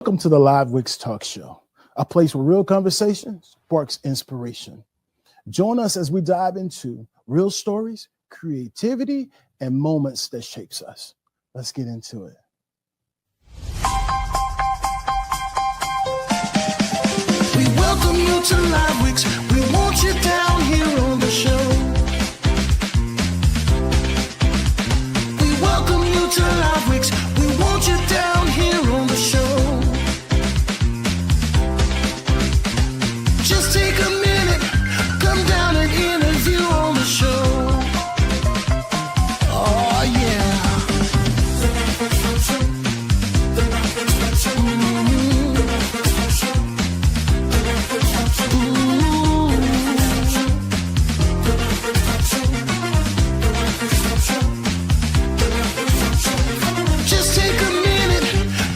Welcome to the Lwts Talk Show, a place where real conversation sparks inspiration. Join us as we dive into real stories, creativity, and moments that shapes us. Let's get into it. We welcome you to Lwts. We want you down here on the show. We welcome you to Lwts. We want you down here on the show. Just take a minute, come down and interview on the show. Oh yeah. Just take a minute,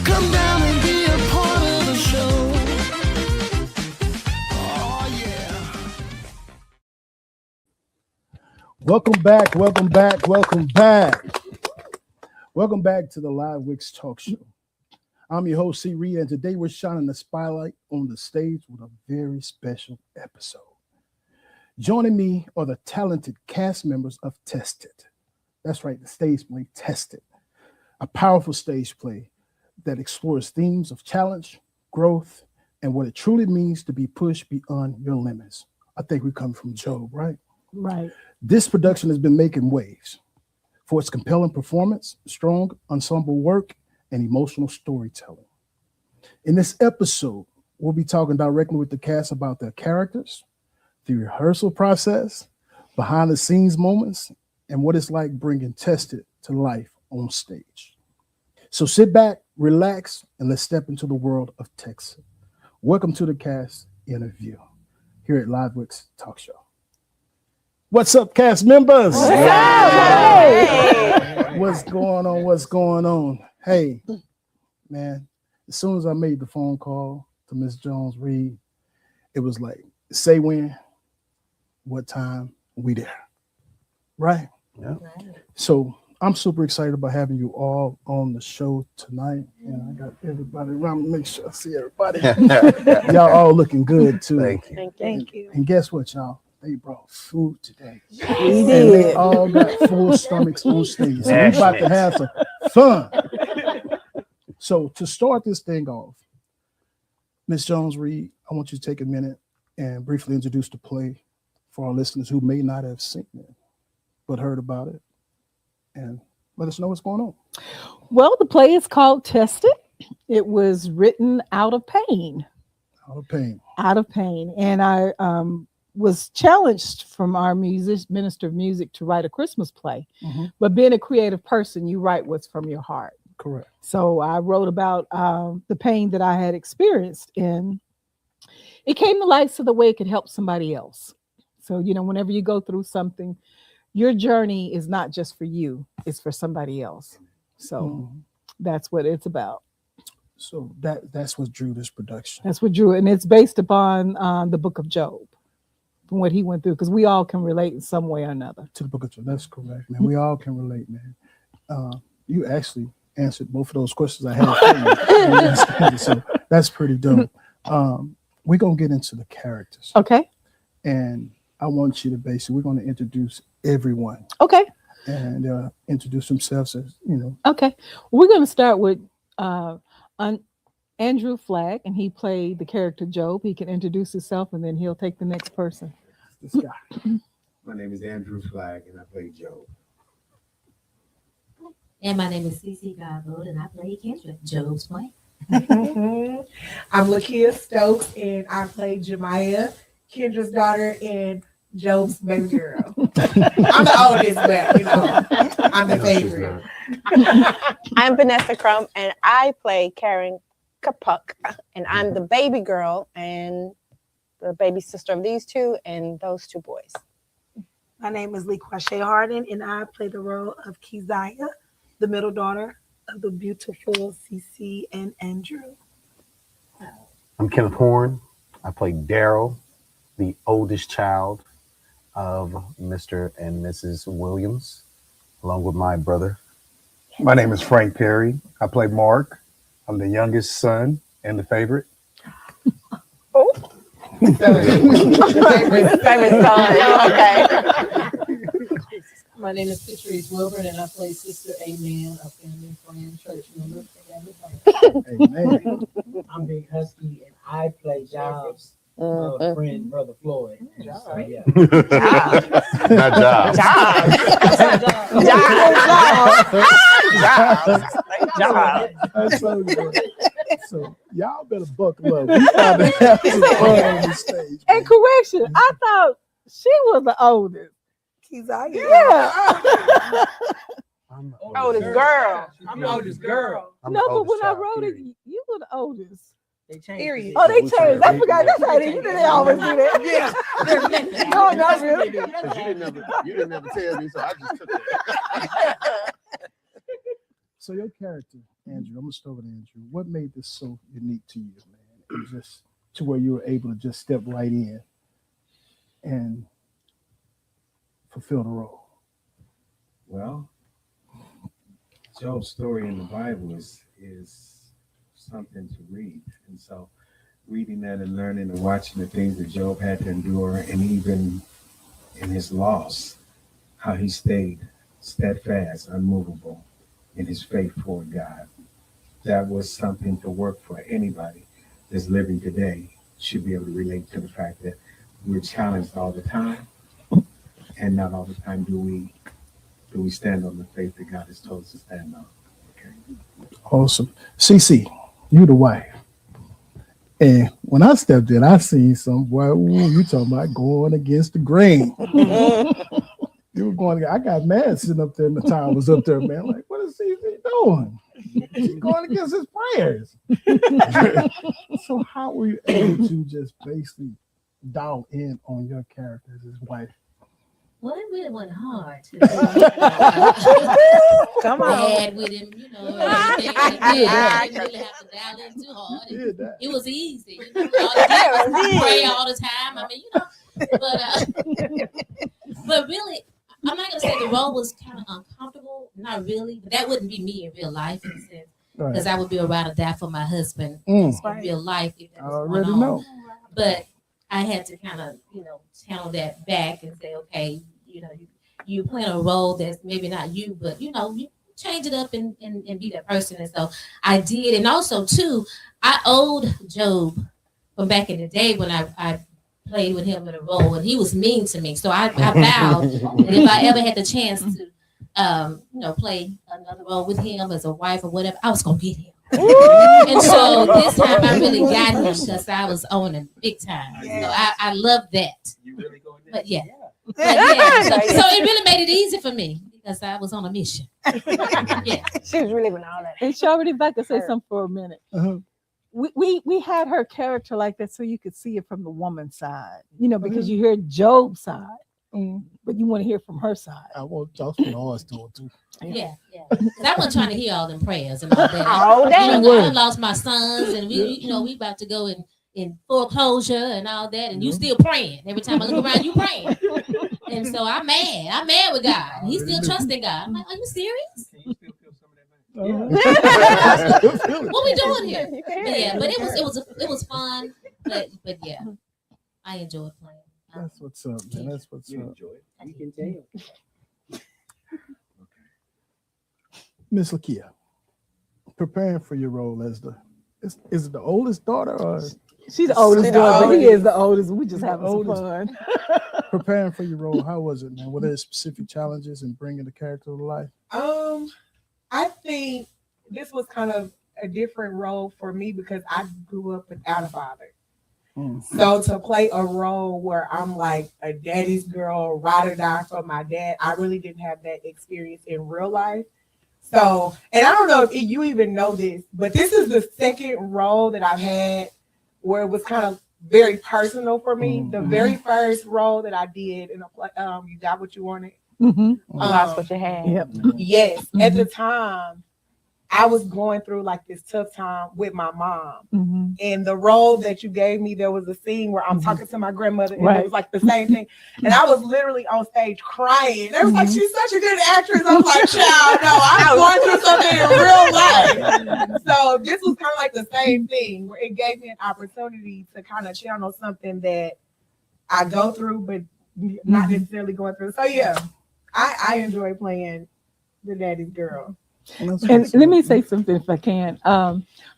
come down and be a part of the show. Oh yeah. Welcome back. Welcome back to the Lwts Talk Show. I'm your host, C. Rita, and today we're shining the spotlight on the stage with a very special episode. Joining me are the talented cast members of Tested. That's right, the stage play Tested, a powerful stage play that explores themes of challenge, growth, and what it truly means to be pushed beyond your limits. I think we come from Job, right? Right. This production has been making waves for its compelling performance, strong ensemble work, and emotional storytelling. In this episode, we'll be talking directly with the cast about their characters, the rehearsal process, behind the scenes moments, and what it's like bringing Tested to life on stage. So sit back, relax, and let's step into the world of Texas. Welcome to the cast interview here at Lwts Talk Show. What's up, cast members? What's up? Hey. What's going on? Hey, man, as soon as I made the phone call to Miss Jones Reed, it was like, say when, what time, we there. Right? Yeah. So I'm super excited about having you all on the show tonight. And I got everybody around to make sure I see everybody. Y'all all looking good too. Thank you. And guess what, y'all? They brought food today. We And did. they all got full stomachs on stage. So we're about to have some fun. So to start this thing off, Miss Jones Reed, I want you to take a minute and briefly introduce the play for our listeners who may not have seen it, but heard about it. And let us know what's going on. Well, the play is called Tested. It was written out of pain. Out of pain. And I was challenged from our minister of music to write a Christmas play. Mhm. But being a creative person, you write what's from your heart. Correct. So I wrote about the pain that I had experienced, and it came to light so the way it could help somebody else. So, whenever you go through something, your journey is not just for you, it's for somebody else. So that's what it's about. So that's what drew this production. That's what drew it. And it's based upon the book of Job, from what he went through, because we all can relate in some way or another. To the book of Job. That's correct, man. We all can relate, man. You actually answered both of those questions I had for you. So that's pretty dope. We're going to get into the characters. Okay. And I want you to we're going to introduce everyone Okay. and introduce themselves as, Okay. We're going to start with Andrew Flagg, and he played the character Job. He can introduce himself, and then he'll take the next person. this guy. My name is Andrew Flagg, and I play Joe. And my name is Cece Godbold, and I play Kendra, Job's wife. I'm Lakia Stokes, and I play Jemiah, Kendra's daughter, and Job's baby girl. I'm the oldest, but I'm the favorite. I'm Vanessa Crum, and I play Karen Kapuk, and I'm the baby girl and the baby sister of these two and those two boys. My name is Lee Quashay Harden, and I play the role of Keziah, the middle daughter of the beautiful Cece and Andrew. I'm Kenneth Horn. I play Daryl, the oldest child of Mr. and Mrs. Williams, along with my brother. My name is Frank Perry. I play Mark. I'm the youngest son And the favorite? Favorite son. Okay. My name is Patrice Wilbur, and I play Sister Amen, a family friend, church member. Amen. I'm Big Husky, and I play Jobs, friend, Brother Floyd. So, yeah. Not Jobs. That's so good. So y'all better buckle up. We about to have some fun on the stage. And correction, I thought she was the oldest. Keziah. Yeah. I'm the Oldest girl. I'm the oldest girl. I'm the No, but oldest when I child, wrote period. it, you were the oldest. They changed. Period. Oh, they we changed. I we- forgot. That's how they, you know, they always do that. Yeah. No, not really. Because you didn't ever tell me, so I just took it. So your character, Andrew, I'm gonna start with Andrew. What made this so unique to you, man? And just to where you were able to just step right in and fulfill the role. Well, Job's story in the Bible is something to read. And so reading that and learning and watching the things that Job had to endure, and even in his loss, how he stayed steadfast, unmovable in his faith toward God. That was something to work for. Anybody that's living today should be able to relate to the fact that we're challenged all the time, and not all the time do we stand on the faith that God has told us to stand on. Okay. Awesome. CC, you the wife. And when I stepped in, I seen some boy, ooh, you talking about going against the grain. You were going, I got mad sitting up there, and the time was up there, man. Like, what is CC doing? He's going against his prayers. So how were you able to just basically dial in on your character as his wife? Well, it really wasn't hard to Come on. bad with him, you know. Everything. I didn't really have to dial in too hard. It was easy. You know, all you did was pray all the time. I mean, you know, but really, I'm not gonna say the role was kind of uncomfortable. Not really, but that wouldn't be me in real life, in a sense, because I would be a ride or die for my husband in real life. If that I was already going on. know. But I had to kind of, you know, channel that back and say, okay, you know, you playing a role that's maybe not you, but you know, you change it up and be that person. And so I did. And also too, I owed Job from back in the day when I played with him in a role, and he was mean to me. So I vowed that if I ever had the chance to, you know, play another role with him as a wife or whatever, I was gonna get him. And so this time I really got him because I was on him big time. So I love that. You really going there? But yeah. But yeah. So it really made it easy for me because I was on a mission. Yeah. She was really with all that. And Charity, if I could say something for a minute. Uh-huh. We had her character like that so you could see it from the woman's side, you know, because you hear Job's side, but you want to hear from her side. I want to talk to ours too. Yeah. Because I wasn't trying to hear all them prayers and all that. Oh, You know, I lost my sons, and we about to go in foreclosure and all that, and you still praying. Every time I look around, you praying. And so I'm mad with God. He's still trusting God. I'm like, are you serious? Can you still feel some of that, man? What we doing here? But yeah, but it was fun. But yeah, I enjoyed playing. That's what's up, man. That's what's You up. enjoy it. You can tell. Miss Lakia, preparing for your role as is it the oldest daughter or She's the oldest daughter, but he is the oldest. We just The having some oldest. fun. preparing for your role? How was it, man? Were there specific challenges in bringing the character to life? I think this was kind of a different role for me because I grew up without a father. So to play a role where I'm like a daddy's girl, ride or die for my dad, I really didn't have that experience in real life. So, and I don't know if you even know this, but this is the second role that I've had where it was kind of very personal for me. The very first role that I did in a play, You Got What You Wanted. Lost what you had. Yep. Yes, at the time, I was going through like this tough time with my mom. Mm-hmm. And the role that you gave me, there was a scene where I'm talking to my grandmother, and Right. it was like the same thing. And I was literally on stage crying. They was like, she's such a good actress. I was like, child, no, I'm going through something in real life. So this was kind of like the same thing, where it gave me an opportunity to kind of channel something that I go through, but not necessarily going through. So yeah, I enjoy playing the daddy's girl. And let me say something if I can.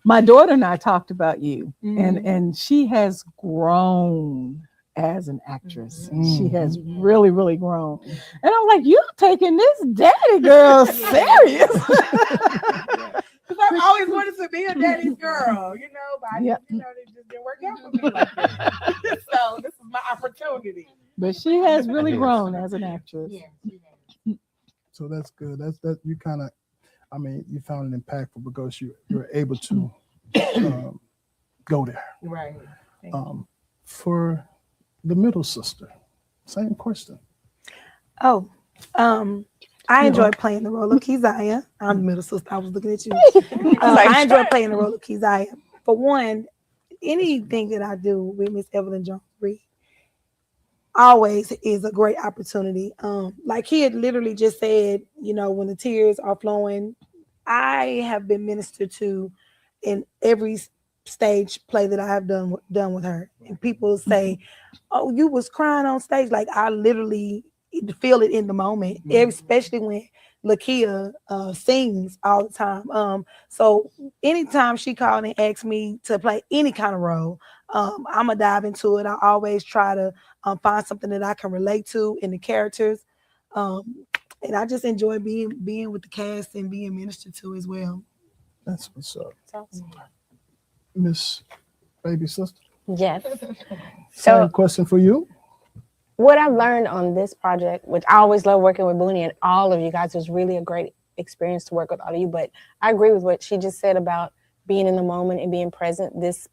My daughter and I talked about you, and she has grown as an actress. She has really, really grown. And I'm like, you're taking this daddy girl serious. Because I've always wanted to be a daddy's girl, you know, but it just didn't work out for me like that. So this is my opportunity. But she has really grown as an actress. Yeah. So that's good. That's you kind of, I mean, you found it impactful because you're able to go there. Right. For the middle sister, same question. Oh, I enjoy playing the role of Keziah. I'm the middle sister. I was looking at you. I enjoy playing the role of Keziah. For one, anything that I do with Miss Evelyn Jones-Reed always is a great opportunity. Like he had literally just said, you know, when the tears are flowing, I have been ministered to in every stage play that I have done with her. And people say, oh, you was crying on stage. Like I literally feel it in the moment, especially when Lakia sings all the time. So anytime she called and asked me to play any kind of role, I'm gonna dive into it. I always try to find something that I can relate to in the characters. And I just enjoy being with the cast and being ministered to as well. That's what's up. Miss Baby Sister. Yes. Same question for you. What I've learned on this project, which I always love working with Booney and all of you guys, it was really a great experience to work with all of you. But I agree with what she just said about being in the moment and being present. This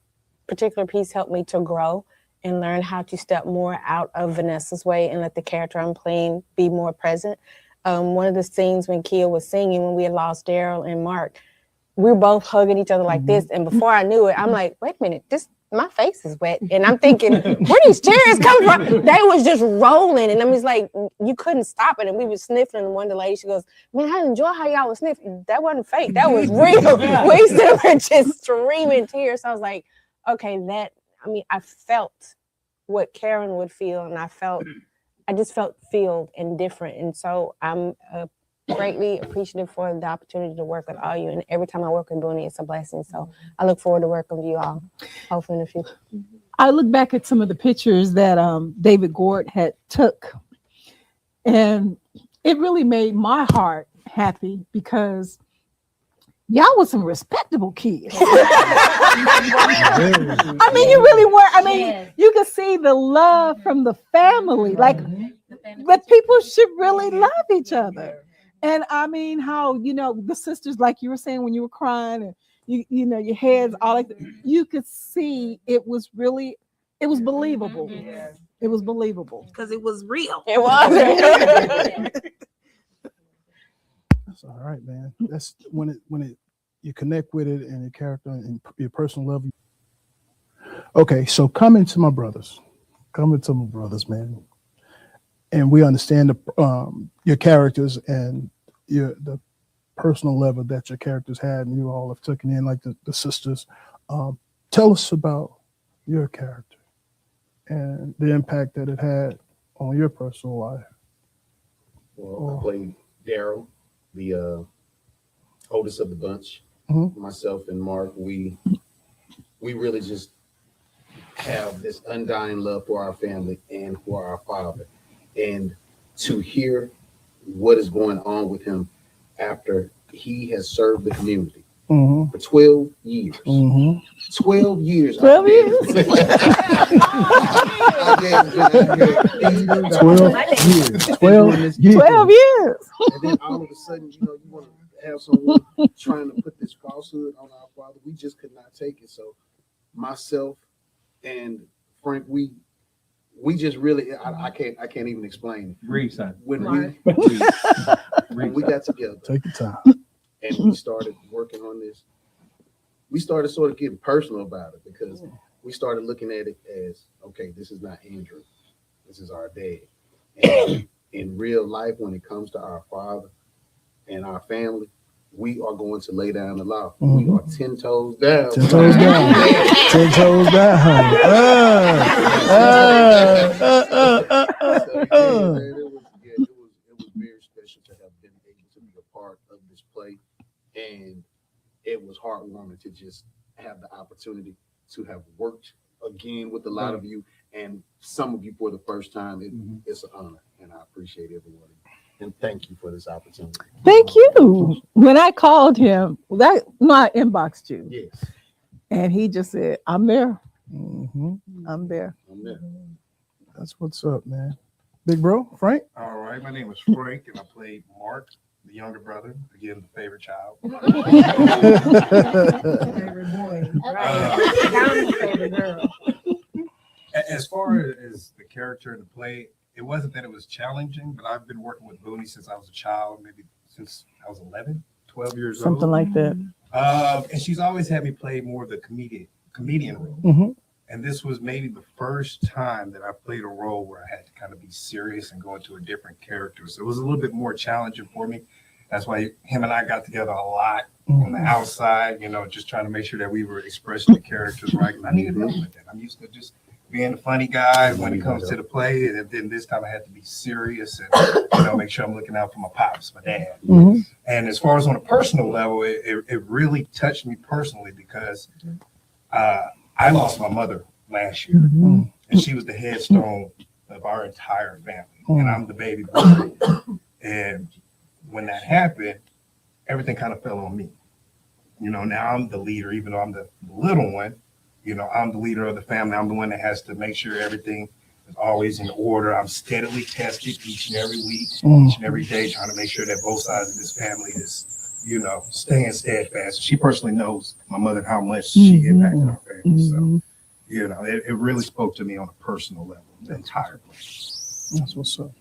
particular piece helped me to grow and learn how to step more out of Vanessa's way and let the character I'm playing be more present. One of the scenes when Kia was singing, when we had lost Daryl and Mark, we were both hugging each other like this. And before I knew it, I'm like, wait a minute, my face is wet. And I'm thinking, where these tears come from? They was just rolling. And I was like, you couldn't stop it. And we were sniffling. And one of the ladies, she goes, man, I enjoy how y'all was sniffing. That wasn't fake. That was real. We still were just streaming tears. So I was like, okay, I felt what Karen would feel. And I just felt filled and different. And so I'm greatly appreciative for the opportunity to work with all you. And every time I work with Booney, it's a blessing. So I look forward to working with you all, hopefully in the future. I look back at some of the pictures that David Gord had took, and it really made my heart happy because y'all was some respectable kids. I mean, you really were. I mean, you could see the love from the family. Like, but people should really love each other. And I mean, how, you know, the sisters, like you were saying, when you were crying and you know, your heads all like, you could see it was believable. It was believable Because it was real. It was. That's all right, man. That's when you connect with it and your character and your personal level. Okay, so coming to my brothers, man. And we understand your characters and the personal level that your characters had, and you all have taken in, like the sisters. Tell us about your character and the impact that it had on your personal life. Well, I played Daryl, the oldest of the bunch. Myself and Mark, we really just have this undying love for our family and for our father. And to hear what is going on with him after he has served the community for 12 years. 12 years. 12 years. 12 years. 12 years. And then all of a sudden, you know, you want to have someone trying to put this falsehood on our father. We just could not take it. So myself and Frank, we just really, I can't even explain it. Breathe, son. When we got together, Take your time. and we started working on this, we started sort of getting personal about it because we started looking at it as, okay, this is not Andrew, this is our dad. And in real life, when it comes to our father and our family, we are going to lay down the law. We are 10 toes down. 10 toes down. 10 toes down. It was very special to have been able to be a part of this play, and it was heartwarming to just have the opportunity to have worked again with a lot of you, and some of you for the first time. It's an honor, and I appreciate everyone. And thank you for this opportunity. Thank you. When I called him, I inboxed you. Yes. And he just said, I'm there. Mm-hmm. I'm there. I'm there. That's what's up, man. Big bro, Frank. All right, my name is Frank, and I played Mark, the younger brother, again, the favorite child. Favorite boy. I'm the favorite girl. As far as the character in the play, it wasn't that it was challenging, but I've been working with Booney since I was a child, maybe since I was 11, 12 years old. Something like that. And she's always had me play more of the comedian role. Mm-hmm. And this was maybe the first time that I played a role where I had to kind of be serious and go into a different character. So it was a little bit more challenging for me. That's why him and I got together a lot on the outside, just trying to make sure that we were expressing the characters right. And I needed help with that. I'm used to just being a funny guy when it comes to the play. And then this time I had to be serious and, make sure I'm looking out for my pops, my dad. Mm-hmm. And as far as on a personal level, it really touched me personally because I lost my mother last year, and she was the headstone of our entire family, and I'm the baby boy. And when that happened, everything kind of fell on me. Now I'm the leader, even though I'm the little one. I'm the leader of the family. I'm the one that has to make sure everything is always in order. I'm steadily tested each and every week, each and every day, trying to make sure that both sides of this family is, staying steadfast. She personally knows my mother how much she impacted our family. So, it really spoke to me on a personal level, the entire play. That's what's up.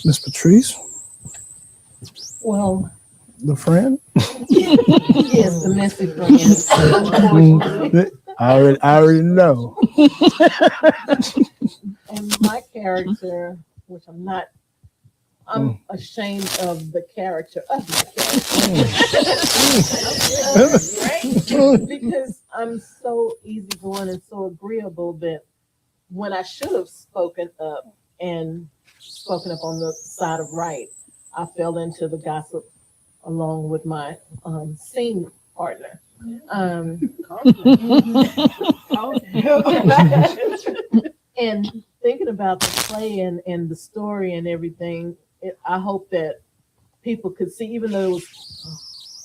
Miss Patrice, Well, the friend. yes, domestic friends. Unfortunately. I already know. And my character, which I'm ashamed of the character of my character. Because I'm so easygoing and so agreeable that when I should have spoken up on the side of right, I fell into the gossip along with my scene partner. And thinking about the play and the story and everything, I hope that people could see, even though it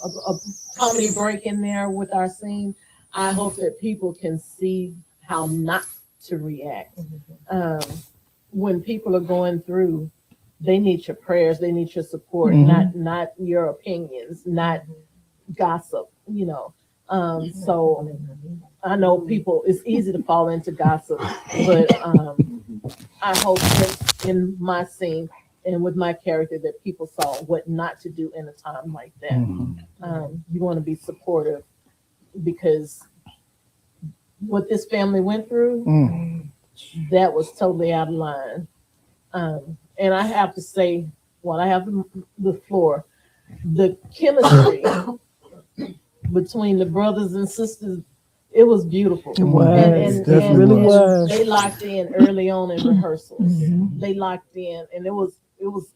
was a comedy break in there with our scene, I hope that people can see how not to react. When people are going through, they need your prayers, they need your support, not your opinions, not gossip, so I know people, it's easy to fall into gossip, but I hope that in my scene and with my character that people saw what not to do in a time like that. You want to be supportive because what this family went through, that was totally out of line. And I have to say, while I have the floor, the chemistry between the brothers and sisters, it was beautiful. It was. It really was. They locked in early on in rehearsals. They locked in, and it was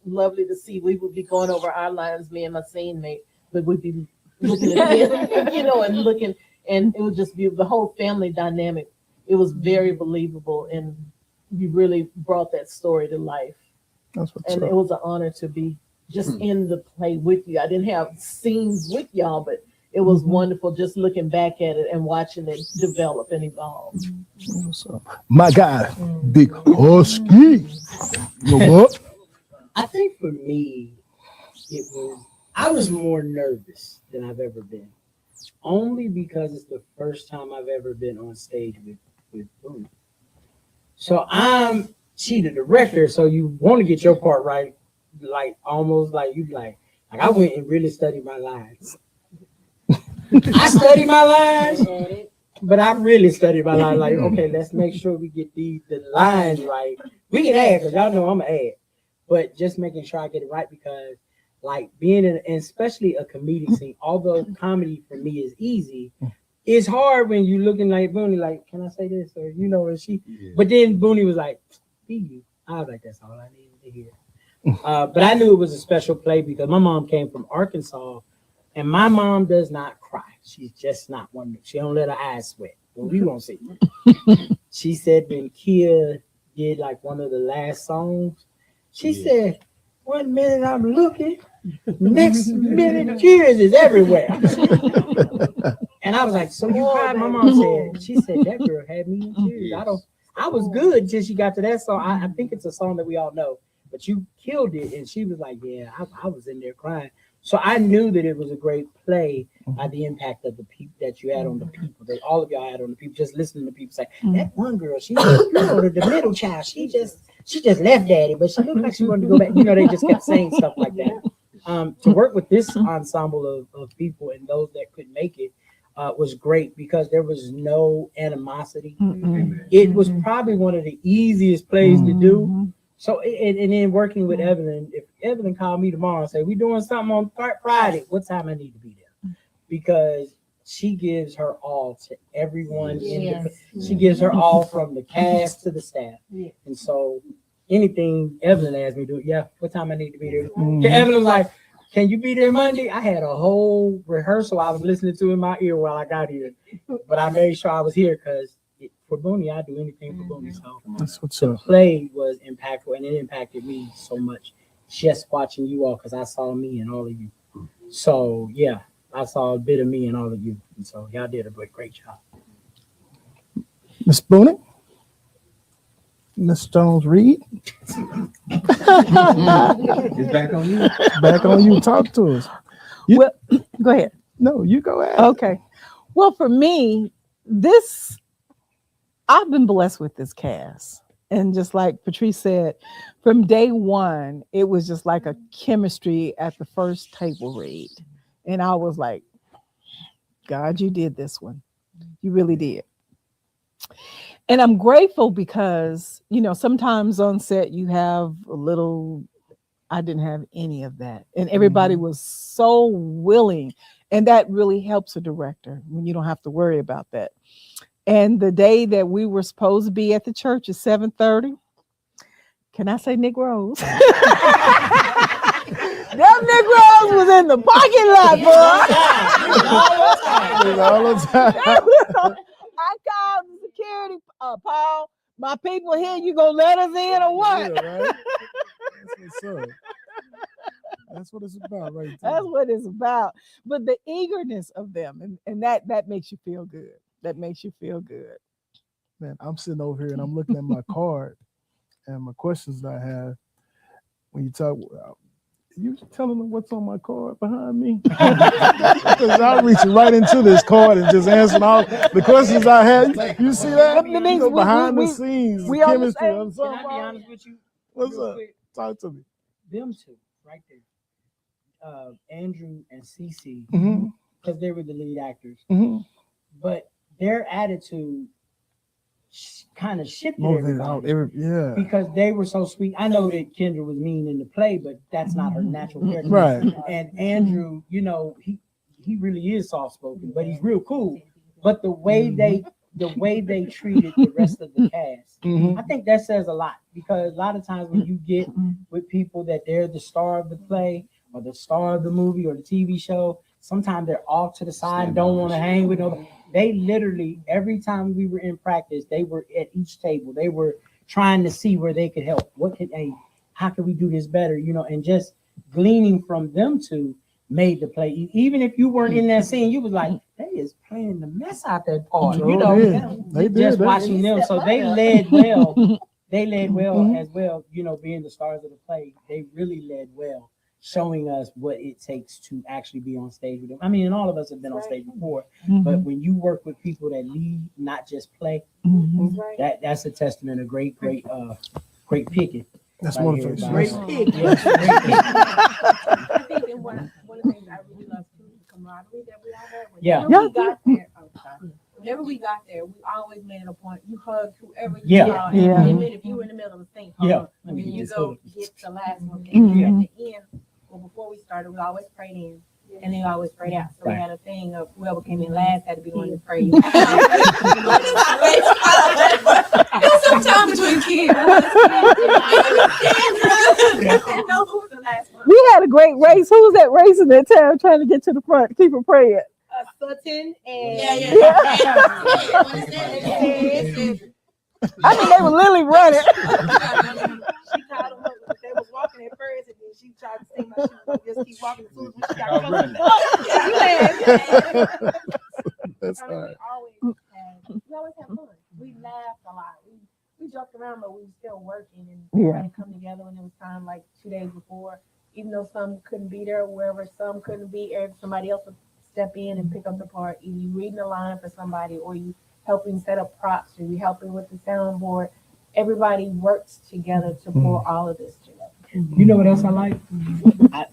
lovely to see. We would be going over our lines, me and my scene mate, but we'd be looking at them, and looking, and it was just beautiful. The whole family dynamic, it was very believable, and you really brought that story to life. That's what's And up. it was an honor to be just in the play with you. I didn't have scenes with y'all, but it was wonderful just looking back at it and watching it develop and evolve. What's up? My guy, Big Husky. What? I think for me, I was more nervous than I've ever been. Only because it's the first time I've ever been on stage with Boone. So she the director, so you want to get your part right, like almost like you like I went and really studied my lines. I study my lines, but I really study my lines. Like, okay, let's make sure we get the lines right. We can add, because y'all know I'm an ad, but just making sure I get it right, because like being in, and especially a comedic scene, although comedy for me is easy, it's hard when you looking like Booney, like, can I say this? Or, you know, and she, but then Booney was like, be you. I was like, that's all I needed to hear. But I knew it was a special play because my mom came from Arkansas, and my mom does not cry. She's just not one. She don't let her eyes sweat. Well, we won't see. She said when Kia did like one of the last songs, she said, 1 minute I'm looking, next minute tears is everywhere. And I was like, so you cried? My mom said, she said, that girl had me in tears. I was good until she got to that song. I think it's a song that we all know, but you killed it. And she was like, yeah, I was in there crying. So I knew that it was a great play by the impact of the people that you had on the people, that all of y'all had on the people. Just listening to people say, that one girl, she, you know, the middle child, she just left daddy, but she looked like she wanted to go back. You know, they just kept saying stuff like that. To work with this ensemble of people and those that couldn't make it was great because there was no animosity. It was probably one of the easiest plays to do. So, and then working with Evelyn, if Evelyn called me tomorrow and say, we doing something on Friday, what time I need to be there? Because she gives her all to everyone. She gives her all from the cast to the staff. And so anything Evelyn asked me to do, what time I need to be there? Evelyn was like, can you be there Monday? I had a whole rehearsal I was listening to in my ear while I got here. But I made sure I was here because for Booney, I do anything for Booney. So that's what's the up. play was impactful, and it impacted me so much just watching you all because I saw me and all of you. So yeah, I saw a bit of me and all of you, and so y'all did a great job. Miss Booney, Miss Jones Reed, It's back on you. back on you. Talk to us. Well, go ahead. No, you go ahead. Okay. Well, for me, I've been blessed with this cast. And just like Patrice said, from day one, it was just like a chemistry at the first table read. And I was like, God, you did this one. You really did. And I'm grateful because, you know, sometimes on set you have a little, I didn't have any of that. And everybody was so willing. And that really helps a director when you don't have to worry about that. And the day that we were supposed to be at the church at 7:30, can I say Negroes? Them Negroes was in the parking lot, boy. All the time. I called the security, Paul, my people here, you gonna let us in or what? Yeah, right? That's what's up. That's what it's about right there. That's what it's about. But the eagerness of them, and that makes you feel good. That makes you feel good. Man, I'm sitting over here and I'm looking at my card and my questions that I have. When you talk, you telling them what's on my card behind me? Because I'm reaching right into this card and just answering all the questions I had. You see that? You know, behind the scenes, we chemistry. on the I'm Can I be honest with you? What's real up? quick? Talk to me. Them two right there, Andrew and Cece, Mm-hmm. because they were the lead actors. Mm-hmm. But their attitude kind of shifted Motivated out. everybody. Because they were so sweet. I know that Kendra was mean in the play, but that's not her natural character. Right. And Andrew, you know, he really is soft spoken, but he's real cool. But the way they treated the rest of the cast, I think that says a lot, because a lot of times when you get with people that they're the star of the play or the star of the movie or the TV show, sometimes they're off to the side and don't want to hang with nobody. They literally, every time we were in practice, they were at each table. They were trying to see where they could help. How can we do this better? You know, and just gleaning from them two made the play. Even if you weren't in that scene, you was like, they is playing the mess out that part. You know, they just did. watching them. So they led well. They led well as well. You know, being the stars of the play, they really led well, showing us what it takes to actually be on stage with them. I mean, and all of us have been on stage before, but when you work with people that lead, not just play, that's a testament of great picking. That's right motivation. Great pick. I think that one of the things I really love too is camaraderie. Yeah. Yeah. Whenever we got there, we always made it a point. You hugged whoever you Yeah. saw. Yeah. And admit if you were in the middle of the thing, Yeah. and then you go get the last one. Mhm. And at the end, well, before we started, we always prayed in. And then we always prayed out. So we had a thing of whoever came in last had to be the one to pray. Sometime between kids. No, who was the last one? We had a great race. Who was that racing that time trying to get to the front? Keep it praying. Sutton and I mean, they were literally running. She called them up. They was walking at first, and then she tried to seem like she was just keep walking. As soon as she got close. That's I all mean, right. we always have fun. We laughed a lot. We joked around, but we were still working and Yeah. trying to come together when it was time, like 2 days before. Even though some couldn't be there, wherever some couldn't be, somebody else would step in and pick up the part. Either you reading the line for somebody, or you helping set up props, or you helping with the soundboard. Everybody works together to pull all of this together. You know what else I like?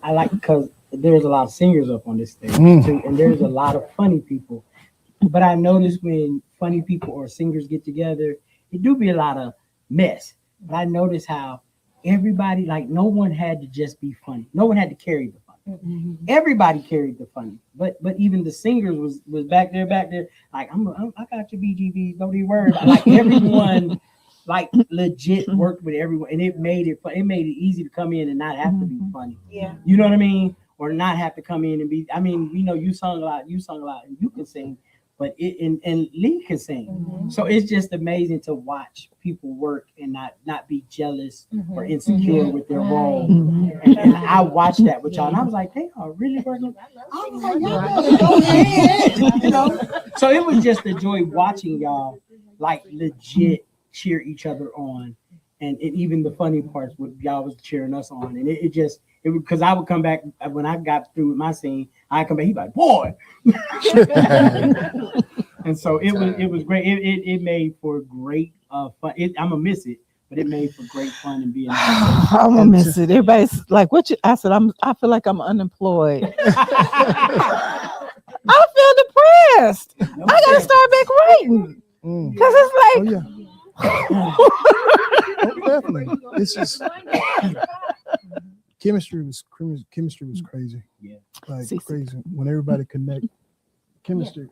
I like because there's a lot of singers up on this stage too, and there's a lot of funny people. But I notice when funny people or singers get together, it do be a lot of mess. But I notice how everybody, like, no one had to just be funny. No one had to carry the funny. Everybody carried the funny. But even the singers was back there. Like, I got your BGB, don't even worry. Like, everyone like legit worked with everyone, and it made it fun. It made it easy to come in and not have to be funny. Yeah. You know what I mean? Or not have to come in and be. I mean, you know, you sung a lot, and you can sing, but and Lee can sing. So it's just amazing to watch people work and not be jealous or insecure with their role. And I watched that with y'all, and I was like, they are really working. I was like, y'all better go ahead. You know. So it was just a joy watching y'all, like, legit cheer each other on, and even the funny parts would y'all was cheering us on, and it would, because I would come back when I got through with my scene, I come back, he'd be like, boy. And so it was great. It made for great fun. I'm gonna miss it, but it made for great fun and being. I'm gonna miss it. Everybody's like, "What you?" I said, I feel like I'm unemployed. I feel depressed. I gotta start back writing because it's like. Oh, definitely. This is chemistry was crazy. Yeah. Like crazy. When everybody connect, chemistry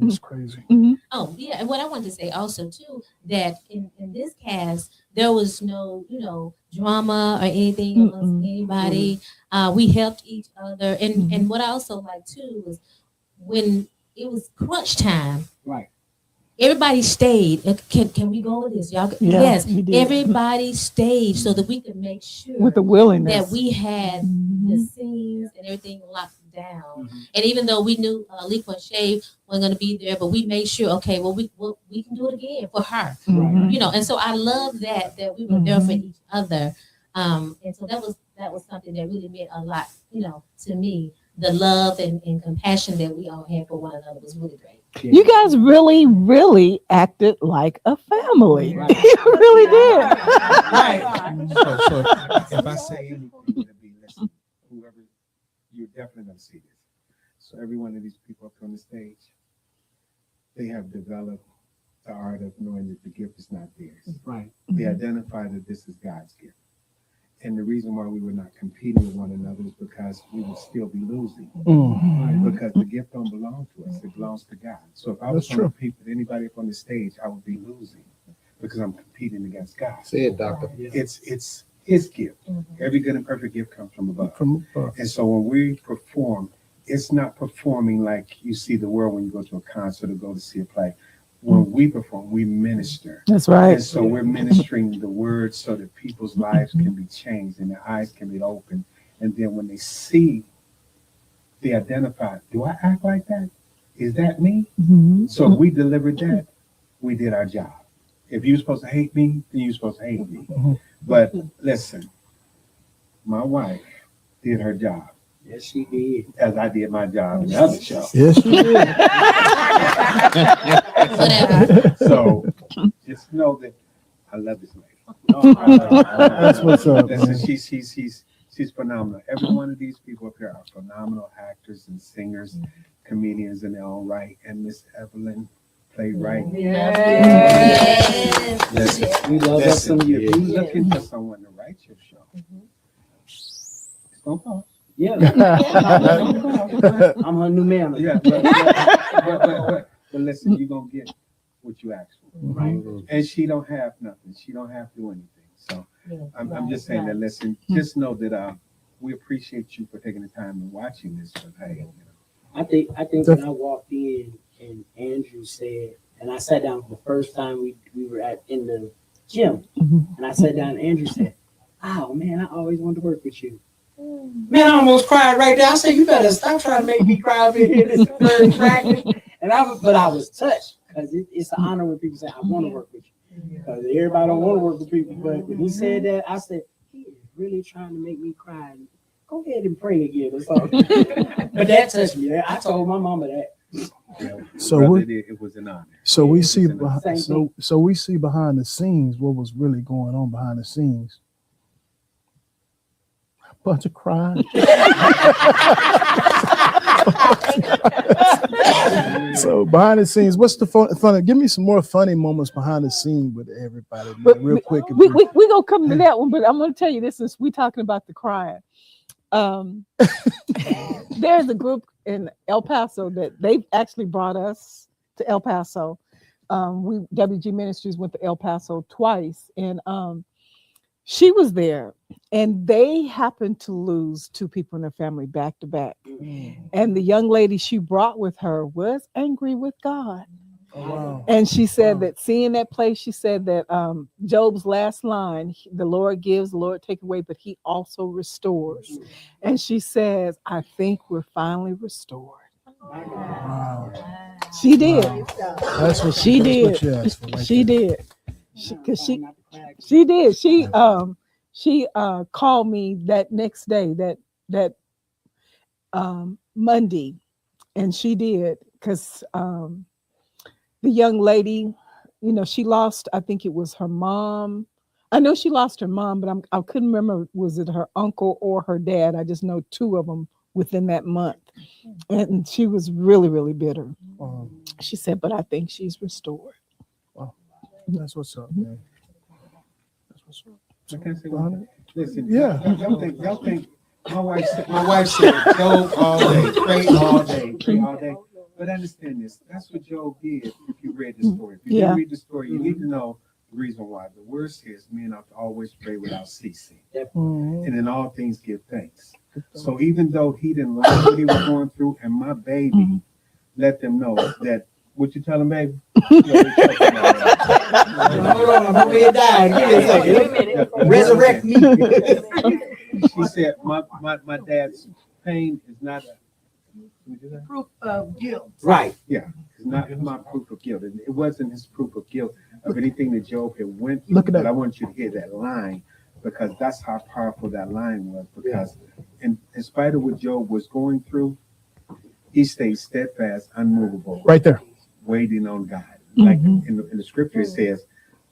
was crazy. Oh, yeah. And what I wanted to say also too, that in this cast, there was no, drama or anything amongst anybody. We helped each other. And what I also like too was when it was crunch time. Right. Everybody stayed. Can we go with this? Y'all, yes. Everybody stayed so that we could make sure with the willingness that we had the scenes and everything locked down. And even though we knew Lee Shave wasn't going to be there, but we made sure, okay, well, we can do it again for her. And so I love that we were there for each other. And so that was something that really meant a lot, to me. The love and compassion that we all had for one another was really great. You guys really, really acted like a family. Right. You really did. So if I say anything to be listening, whoever, you're definitely going to see this. So every one of these people up on the stage, they have developed the art of knowing that the gift is not theirs. Right. They identify that this is God's gift. And the reason why we were not competing with one another is because we would still be losing. Right? Because the gift don't belong to us; it belongs to God. So if I was going to compete with anybody up on the stage, I would be losing because I'm competing against God. Say it, doctor. It's His gift. Every good and perfect gift comes from above. And so when we perform, it's not performing like you see the world when you go to a concert or go to see a play. When we perform, we minister. That's right. And so we're ministering the word so that people's lives can be changed and their eyes can be opened. And then when they see, they identify, do I act like that? Is that me? So if we delivered that, we did our job. If you're supposed to hate me, then you're supposed to hate me. But listen, my wife did her job. Yes, she did. As I did my job in the other show. Yes, she did. So just know that I love this lady. That's what's up. Listen, she's phenomenal. Every one of these people up here are phenomenal actors and singers. comedians in their own right, and Miss Evelyn playwright. Yes. Listen, We love us some you. if you're looking for someone to write your show, it's gonna cost. Yeah. I'm her new man. Yeah, but listen, you're gonna get what you asked for, right? And she don't have nothing. She don't have to do anything. So I'm just saying that. Listen, just know that we appreciate you for taking the time and watching this. But hey, you know. I think when I walked in and Andrew said, and I sat down for the first time we were in the gym, and I sat down and Andrew said, "Oh man, I always wanted to work with you." Man, I almost cried right there. I said, "You better stop trying to make me cry up in here. This is very practice." And I was touched because it's an honor when people say, "I want to work with you." Because everybody don't want to work with people. But when he said that, I said, "He is really trying to make me cry. Go ahead and pray again or something." But that touched me. I told my mama that. So it was an honor. So we see Same thing. so we see behind the scenes what was really going on behind the scenes. A bunch of crying. So behind the scenes, what's the fun? Give me some more funny moments behind the scene with everybody, man, real quick. We gonna come to that one, but I'm gonna tell you this since we talking about the crying. There's a group in El Paso that they've actually brought us to El Paso. WG Ministries went to El Paso twice, and she was there, and they happened to lose two people in their family back to back. And the young lady she brought with her was angry with God. Oh, wow. And she said that seeing that place, she said that Job's last line, the Lord gives, the Lord take away, but he also restores. And she says, I think we're finally restored. Wow. She did. Wow. That's what She did. What you asked for right She there. did. She did. She called me that next day, that Monday, and she did because the young lady, she lost, I think it was her mom. I know she lost her mom, but I couldn't remember, was it her uncle or her dad? I just know two of them within that month. And she was really, really bitter. She said, but I think she's restored. Wow. That's what's up, man. That's what's up. Can I say one thing? Listen, Yeah. y'all think my wife said Job all day, pray all day. But understand this, that's what Job did if you read the story. If you didn't read the story, you need to know the reason why. The word says men ought to always pray without ceasing. And in all things give thanks. So even though he didn't like what he was going through, and my baby let them know that, what you tell him, baby? Hold on, I'm over here dying. Give me a second. Resurrect me. She said, my dad's pain is not Proof of guilt. Right. Yeah, it's not my proof of guilt. It wasn't his proof of guilt of anything that Job had went through. Look at that. But I want you to hear that line, because that's how powerful that line was. Because in spite of what Job was going through, he stayed steadfast, unmovable, Right there. waiting on God. Like in the scripture it says,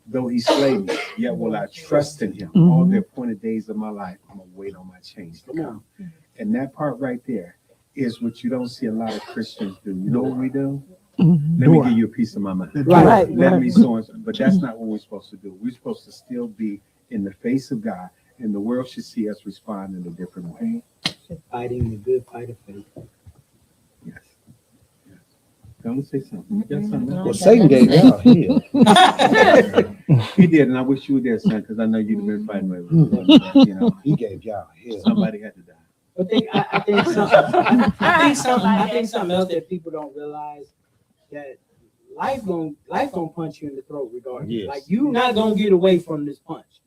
though he slay me, yet will I trust in him. All the appointed days of my life, I'm gonna wait on my change to come. And that part right there is what you don't see a lot of Christians do. You know what we do? Let me give you a piece of my mind. Right. Let me so and so. But that's not what we're supposed to do. We're supposed to still be in the face of God, and the world should see us respond in a different way. Fighting the good fight of faith. Yes. Don't say something. You got something else? Well, Satan gave y'all hell. He did, and I wish you were there, son, because I know you'd have been fighting with him. You know, He gave y'all hell. somebody had to die. I think something else that people don't realize, that life gonna punch you in the throat regardless. Yes. Like, you not gonna get away from this punch.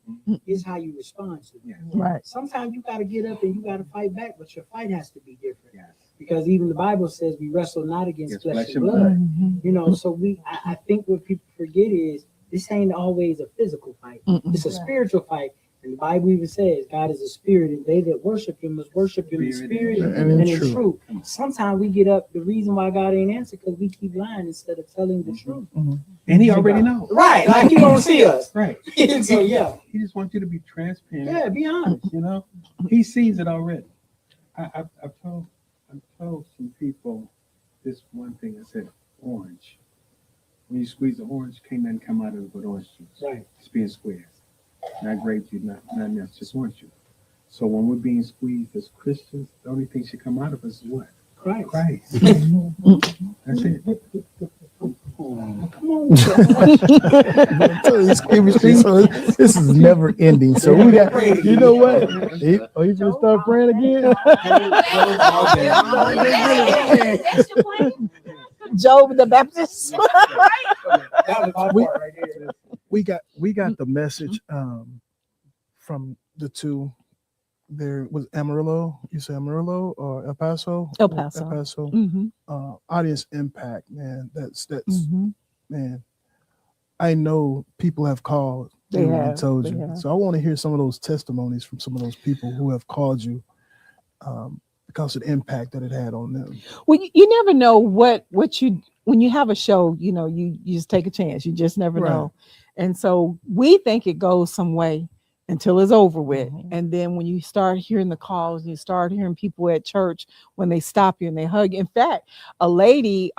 It's how you respond to it. Right. Sometimes you gotta get up and you gotta fight back, but your fight has to be different. Because even the Bible says we wrestle not against flesh and blood. So I think what people forget is this ain't always a physical fight. It's a spiritual fight. And the Bible even says God is a spirit, and they that worship him must worship him in spirit and in truth. Sometimes we get up, the reason why God ain't answered, because we keep lying instead of telling the truth. And he already knows. Right, like he don't see us. Right. So yeah. He just wants you to be transparent. Yeah, be honest. You know, he sees it already. I've told some people this one thing I said, orange. When you squeeze the orange, can't nothing come out of it but orange juice. Right. It's being squeezed. Not grape juice, nothing else, just orange juice. So when we're being squeezed as Christians, the only thing should come out of us is what? Christ. Christ. That's it. Come on. So this is never ending. So we got, you know what? You gonna start praying again? Job the Baptist. we got the message from the two. There was Amarillo. You say Amarillo or El Paso? El Paso. El Paso. Mm-hmm. Audience impact, man. That's Mm-hmm. man. I know people have called They you have, and told they you. have. So I want to hear some of those testimonies from some of those people who have called you because of the impact that it had on them. Well, you never know what you, when you have a show, you know, you just take a chance. You just never Right. know. And so we think it goes some way until it's over with. And then when you start hearing the calls, you start hearing people at church when they stop you and they hug. In fact, a lady,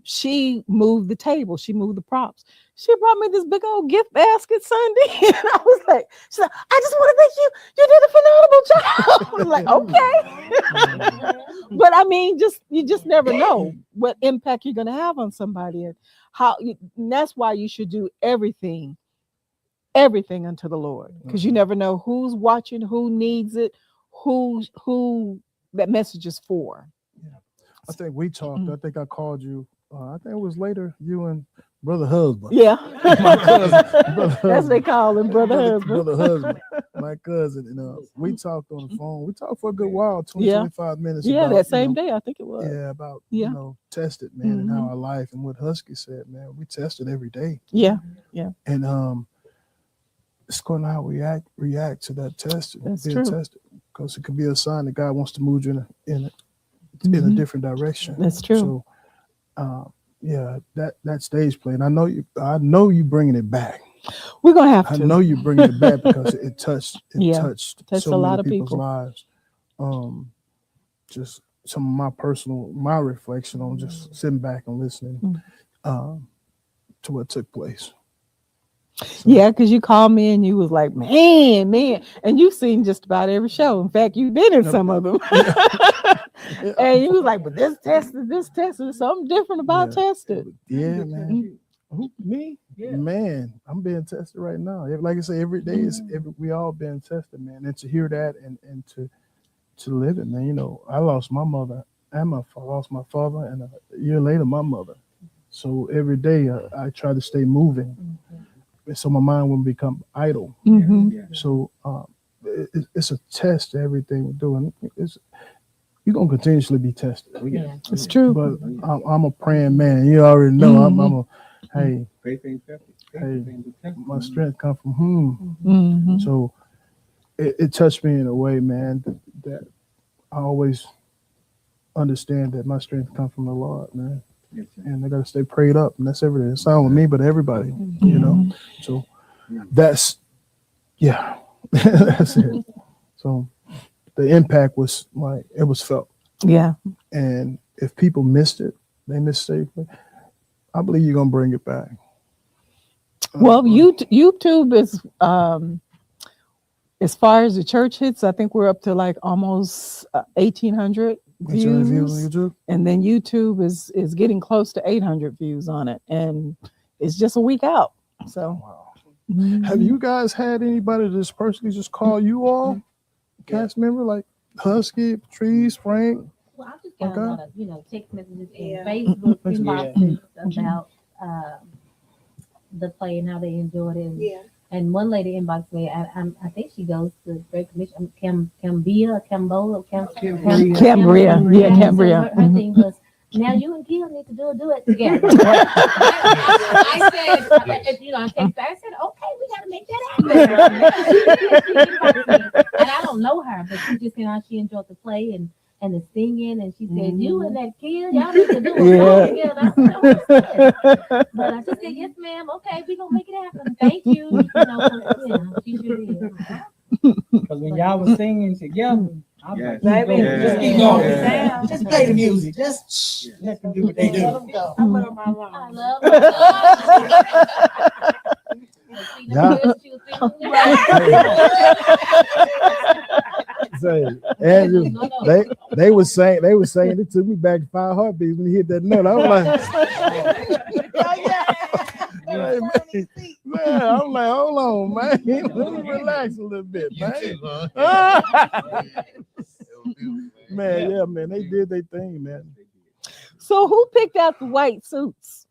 she moved the table, she moved the props. She brought me this big old gift basket Sunday. And I was like, she's like, I just want to thank you. You did a phenomenal job. I was like, okay. But I mean, you just never know what impact you're gonna have on somebody, and and that's why you should do everything unto the Lord, because you never know who's watching, who needs it, who that message is for. Yeah. I think we talked. I think I called you. I think it was later. You and Brother Husband. Yeah, My cousin. Brother that's what they call him, Brother Husband. Brother Husband. My cousin. And we talked on the phone. We talked for a good while, 25 minutes. Yeah, about, that same day, I think it was. Yeah, about Yeah. tested, man, and how our life, and what Husky said, man, we tested every day. Yeah. And it's going to how we react to that test, That's being true. tested, because it could be a sign that God wants to move you in a different direction. That's true. So, yeah, that stage play, and I know you bringing it back. We're gonna have to. I know you bringing it back because it touched Touched so a lot many of people's people. lives. Just some of my reflection on just sitting back and listening to what took place. So, Yeah, because you called me and you was like, man, and you've seen just about every show. In fact, you've been in some of them. And you was like, but this tested, something different about tested. Yeah, man. Who, me? Yeah. Man, I'm being tested right now. Like I say, every day is we all being tested, man. And to hear that and to live it, man. You know, I lost my mother and I lost my father, and a year later my mother. So every day I try to stay moving, so my mind wouldn't become idle. So it's a test to everything we're doing. You're gonna continuously be tested. It's true. But I'm a praying man. You already know. I'm a hey. Faith ain't My strength comes from whom. So it touched me in a way, man, that I always understand that my strength comes from the Lord, man. And I gotta stay prayed up, and that's everything. It's not with me, but everybody, you know. So that's that's it. So the impact was like it was felt. Yeah. And if people missed it, they missed safely. I believe you're gonna bring it back. Well, YouTube is as far as the church hits, I think we're up to like almost 1,800 views on YouTube, and then YouTube is getting close to 800 views on it, and it's just a week out. So, have you guys had anybody just personally just call you all cast member like Husky, Patrice, Frank? Well, I just got a lot of, text messages and Facebook inboxes about the play and how they enjoyed it. Yeah. And one lady inboxed me. I think she goes to Great Commission. Cambria. Yeah, Cambria. Her thing was, now you and Gil need to do it together. I said, okay, we got to make that happen. And I don't know her, but she just said she enjoyed the play and the singing, and she said, you and that kid, y'all need to do it together. I said, but I just said, yes, ma'am. Okay, we gonna make it happen. Thank you. She sure did. Because when y'all was singing together, Yes. Baby, Yeah. Just keep going. Yeah. Just play the music. Just let them do what they do. Let 'em go. I love my I mom. love my Say, Andrew, they were saying it took me back to 5 heartbeats when he hit that note. I was like, man, I'm like, hold on, man. Let me relax a little bit, man. Man, yeah, man, they did their thing, man. So who picked out the white suits?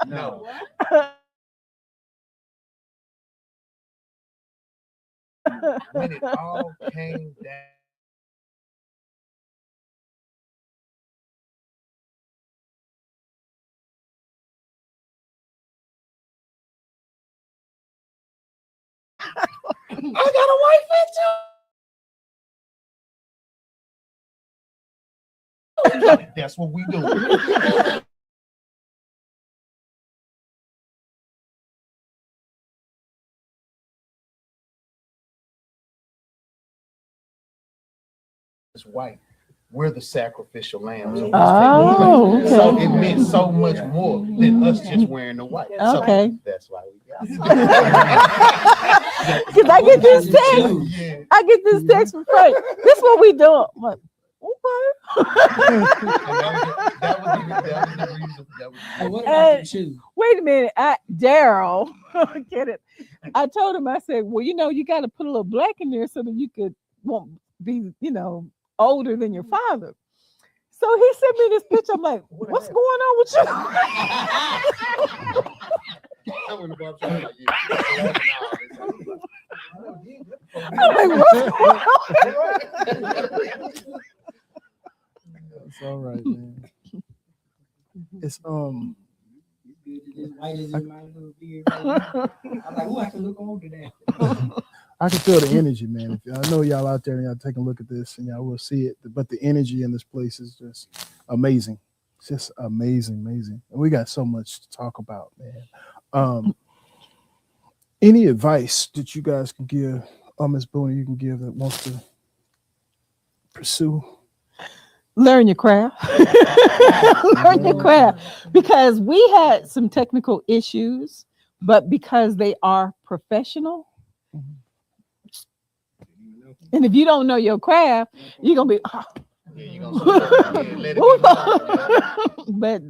No. When it all came down. I got a white fit too. That's what we do. It's white. We're the sacrificial lambs. Oh, okay. So it meant so much more than us just wearing the white. Okay. So that's why we got it. Because I get this text. I get this text from Frank. This is what we do. I'm like, okay. That was the reason. Hey, what about the shoes? Wait a minute. Daryl, get it. I told him, I said, well, you got to put a little black in there so that you won't be, older than your father. So he sent me this picture. I'm like, what's going on with you? I'm like, what's going on? It's all right, man. It's As white as in my little beard. I'm like, oh, I can look older than. I can feel the energy, man. I know y'all out there and y'all take a look at this and y'all will see it, but the energy in this place is just amazing. It's just amazing. And we got so much to talk about, man. Any advice that you guys can give, Ms. Booney, you can give that wants to pursue? Learn your craft. Learn your craft. Because we had some technical issues, but because they are professional, and if you don't know your craft, you're gonna be. But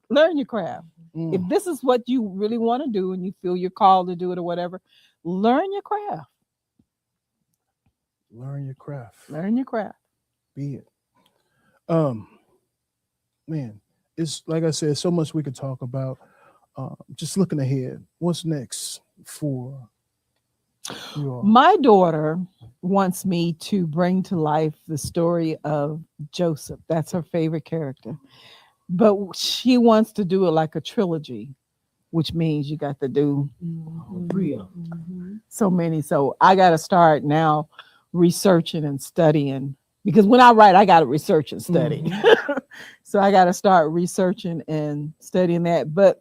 learn your craft. If this is what you really want to do, and you feel you're called to do it or whatever, learn your craft. Learn your craft. Learn your craft. Be it. Man, it's like I said, so much we could talk about. Just looking ahead, what's next for you all? My daughter wants me to bring to life the story of Joseph. That's her favorite character. But she wants to do it like a trilogy, which means you got to do so many. So I got to start now researching and studying, because when I write, I got to research and study. So I got to start researching and studying that. But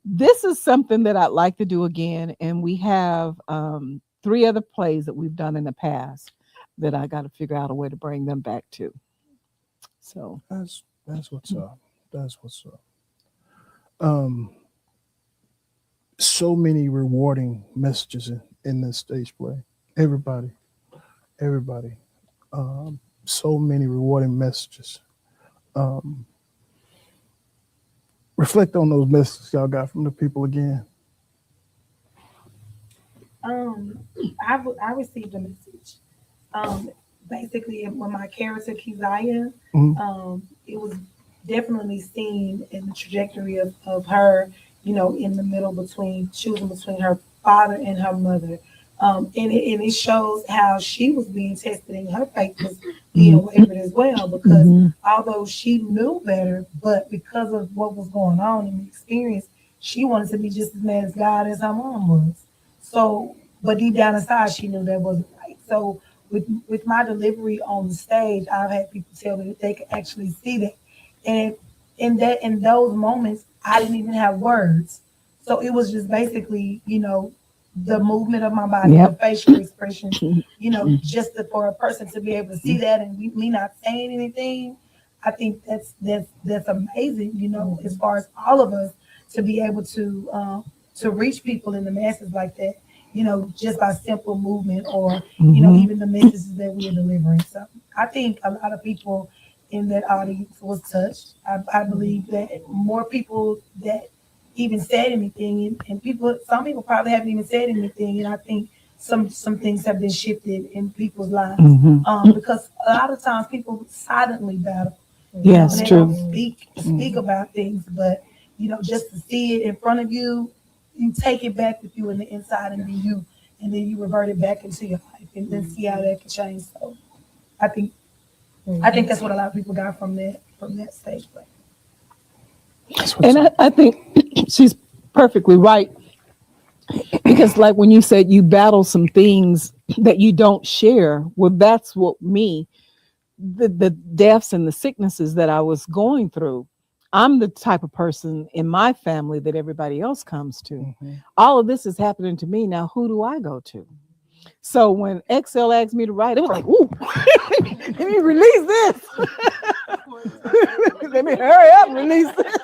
this is something that I'd like to do again. And we have 3 other plays that we've done in the past that I got to figure out a way to bring them back to. So that's what's up. That's what's up. So many rewarding messages in this stage play. Everybody. So many rewarding messages. Reflect on those messages y'all got from the people again. I received a message. Basically, when my character Keziah, it was definitely seen in the trajectory of her, in the middle choosing between her father and her mother. And it shows how she was being tested and her faith was being wavered as well, because although she knew better, but because of what was going on in the experience, she wanted to be just as mad as God as her mom was. So, but deep down inside, she knew that wasn't right. So with my delivery on the stage, I've had people tell me that they could actually see that. And in those moments, I didn't even have words. So it was just basically, the movement of my body, the facial expression, just for a person to be able to see that and me not saying anything, I think that's amazing, as far as all of us to be able to reach people in the masses like that, just by simple movement or, even the messages that we are delivering. So I think a lot of people in that audience was touched. I believe that more people that even said anything, and some people probably haven't even said anything, and I think some things have been shifted in people's lives, because a lot of times people silently battle. Yes, they true. don't speak about things, but just to see it in front of you, you take it back with you in the inside, and then you revert it back into your life, and then see how that can change. So I think that's what a lot of people got from that stage play. And I think she's perfectly right, because like when you said you battle some things that you don't share, well, that's what the deaths and the sicknesses that I was going through. I'm the type of person in my family that everybody else comes to. All of this is happening to me. Now, who do I go to? So when XL asked me to write, it was like, ooh, let me release this. Let me hurry up and release this.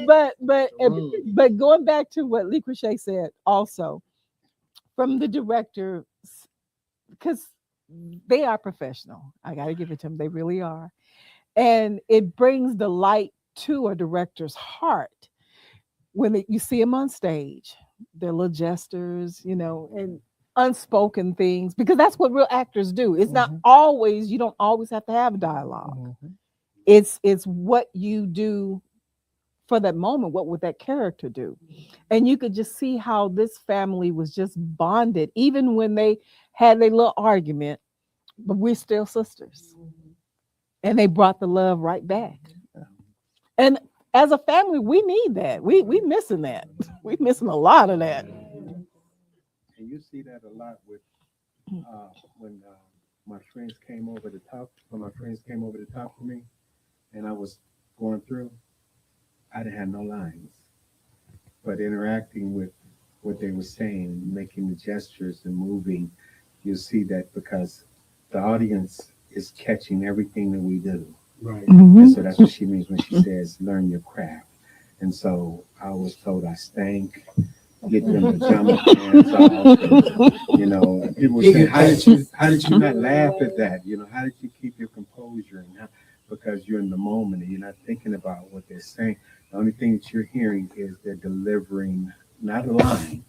But going back to what Lee Crochet said also, from the director, because they are professional. I got to give it to them. They really are. And it brings the light to a director's heart when you see them on stage, their little gestures, and unspoken things, because that's what real actors do. It's not always, you don't always have to have a dialogue. It's what you do for that moment. What would that character do? And you could just see how this family was just bonded, even when they had their little argument, but we're still sisters. And they brought the love right back. And as a family, we need that. We missing that. We missing a lot of that. And you see that a lot with when my friends came over to talk. When my friends came over to talk to me, and I was going through, I didn't have no lines, but interacting with what they were saying, making the gestures and moving, you'll see that because the audience is catching everything that we do. Right. And so that's what she means when she says, learn your craft. And so I was told I stank, get them pajama pants off. And, people were saying, how did you not laugh at that? How did you keep your composure? And because you're in the moment and you're not thinking about what they're saying. The only thing that you're hearing is they're delivering not a line,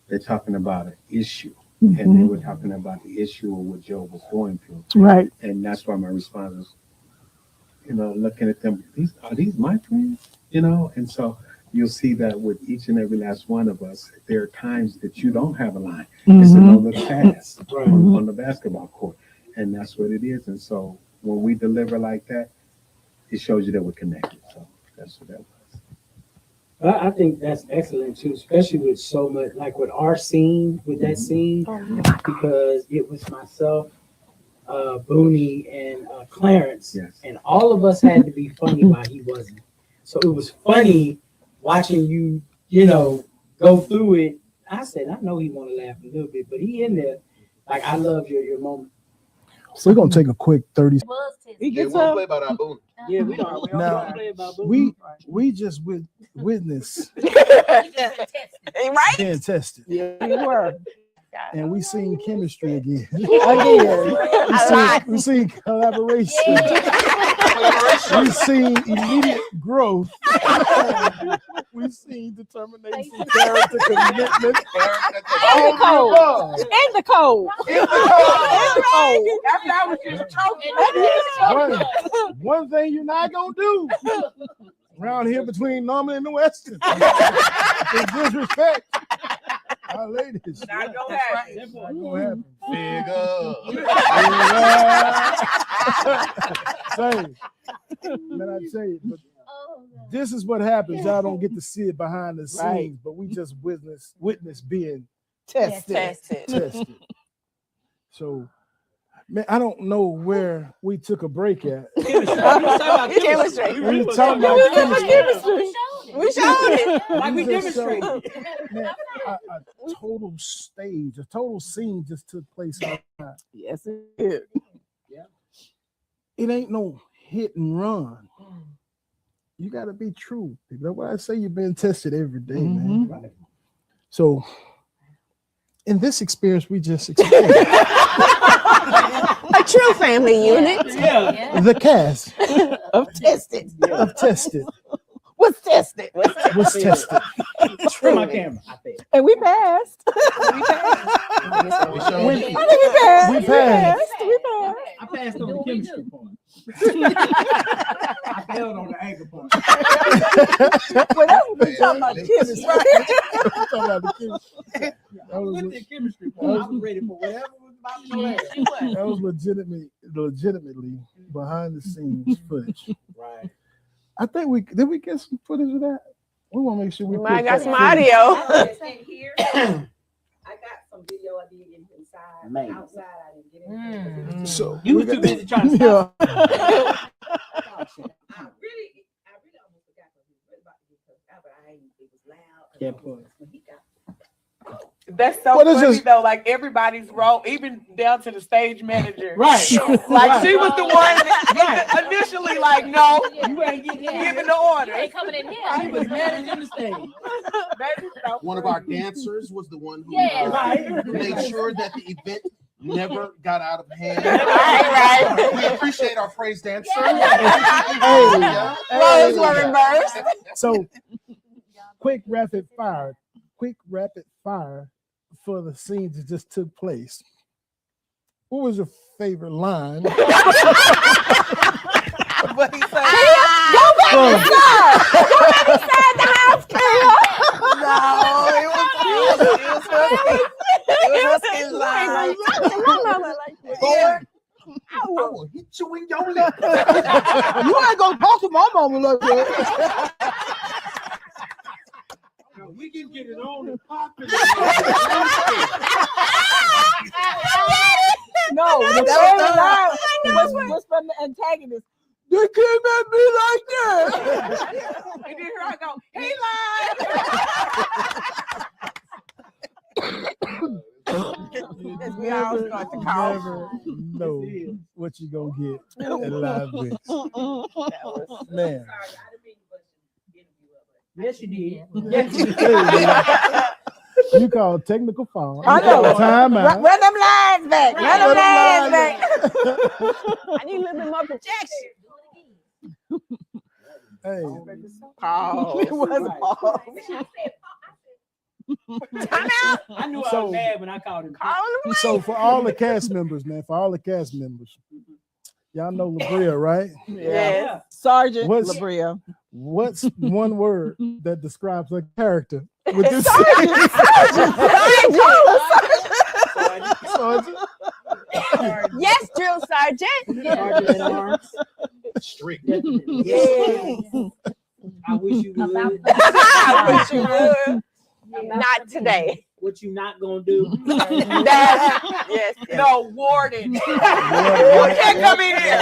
they're talking about an issue. And they were talking about the issue of what Joe was going through. Right. And that's why my response was, looking at them, are these my friends? And so you'll see that with each and every last one of us, there are times that you don't have a line. It's a no-look pass on the basketball court. And that's what it is. And so when we deliver like that, it shows you that we're connected. So that's what that was. I think that's excellent too, especially with so much, like with our scene, with that scene, because it was myself, Booney, and Clarence, and all of us had to be funny while he wasn't. So it was funny watching you, go through it. I said, I know he want to laugh a little bit, but he in there. Like, I love your moment. So we're gonna take a quick 30. He gets we don't up. play about our boon. Yeah, we don't Now, play about Booney. we just witnessed Right? being tested, We were. and we seen chemistry again. Again. We seen collaboration. We seen immediate growth. We seen determination, character, commitment. And the code. And the code. One thing you're not gonna do around here between Norman and the Western is disrespect our ladies. Not gonna happen. Not gonna happen. Big up. Man, I tell you, but this is what happens. Y'all don't get to see it behind the scenes, but we just witness being tested. So, man, I don't know where we took a break at. Chemistry. We were talking about chemistry. We showed it. Like we You just showed- demonstrated. Man, a total stage, a total scene just took place outside. Yes, it is. It ain't no hit and run. You got to be true. That's why I say you're being tested every day, man. So, in this experience we just experienced, A true family unit. Yeah. the cast Of tested. of tested Was tested. was tested. For my camera. I think. And we passed. We showed I you. think we passed. We passed. We passed. I passed on the chemistry part. I failed on the anger part. Well, that's what we're talking about, kids, right? Talking about the kids. I was with the chemistry part. I was ready for whatever was about to go there. That was legitimately behind the scenes footage. Right. I think we get some footage of that. We want to make sure we We might put got that some footage. audio. Here, I got some video I did get inside. Man. Outside, I didn't get in. So You we was too got- busy trying to stop. I really almost forgot because we were really about to get cussed out, but it was loud. Yeah, boy. When he got That's so What is funny this? though. Like everybody's role, even down to the stage manager. Right. Like she was the one that Right. initially like, no, You ain't getting giving the You order. ain't coming in She here. was managing the stage. One of our dancers was the one who Yeah. Right. made sure that the event never got out of hand. Right. We appreciate our praise dancer. Roles were reversed. So quick rapid fire for the scenes that just took place. What was your favorite line? What he said. Go back From- inside. Go back inside the house, Kayla. No, it was his line. Boy, I will hit you in your lip. You ain't gonna talk to my mama like that. We can get it on and popular. No, the favorite line was from the antagonist. They came at me like that. And then here I go, he lied. We all start to call. Never know what you gonna get at live Wix. Man. Yes, you did. You call technical phone. I know. Time out. Run them lines back. Run them lines back. I need a little bit more projection. Hey, It was Paul. Time out. I knew I So- was mad when I called him. Calling them. so for all the cast members, man, y'all know LaBria, right? Yeah. Sergeant What's- Labria. What's one word that describes a character with this? Sergeant. Yes, drill sergeant. Sergeant at arms. Strict. Yes. I wish you would. I wish you would. Not today. What you not gonna do? That's, yes. No, warden. You can't come in here.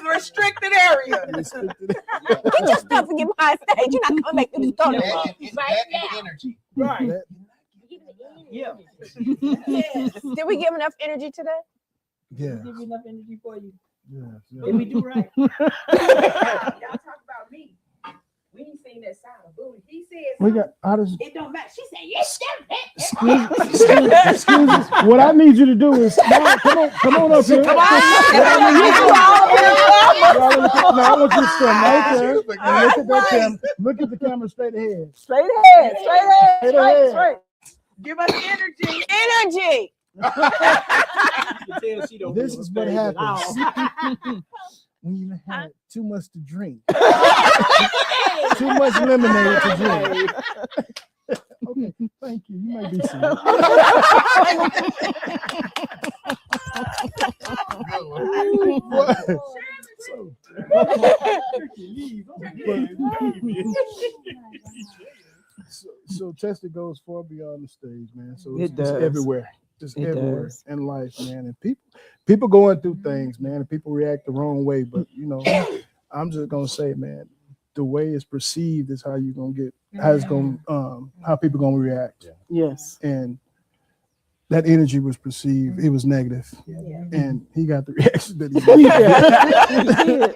Restricted area. Get your stuff and get behind stage. You're not coming back to this door. That energy. Right. That- Yeah. Did we give enough energy today? Yeah. Give you enough energy for you. Yeah. Did we do right? Y'all talk about me. We ain't seen that side of booty. He said We got. How does? it don't matter. She said yes, Excuse me. What I need you to do is come on up here. Come on. Now, I want you to stand right there and look at that camera. Look at the camera straight ahead. Straight ahead. Straight ahead. Straight Straight, ahead. straight. Give us energy. Energy. You can tell she don't This give is a what thing at happens all. when you had too much to drink. Too much lemonade to drink. Okay, thank you. You may be seated. So Chester goes far beyond the stage, man. So It it's does. everywhere. Just It everywhere does. in life, man. And people going through things, man, and people react the wrong way. But I'm just gonna say, man, the way it's perceived is how you're gonna get how it's gonna how people gonna react. Yes. And that energy was perceived, it was negative. And he got the reaction that he did.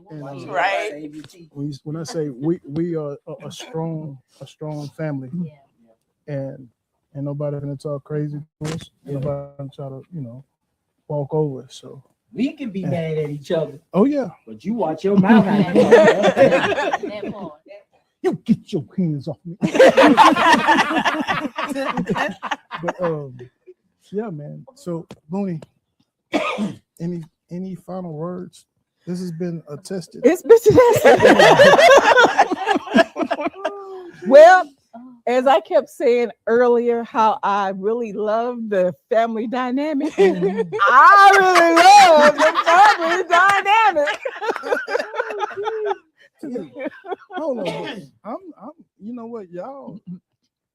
And, Right. when I say we are a strong family, and nobody gonna talk crazy to us, nobody gonna try to walk over us. So We can be mad at each other, oh yeah, but you watch your mouth. you get your hands off me. But yeah, man. So Booney, any final words? This has been attested. It's been well, as I kept saying earlier, how I really love the family dynamic. I really love the family dynamic. Hold on, I'm you know what, y'all?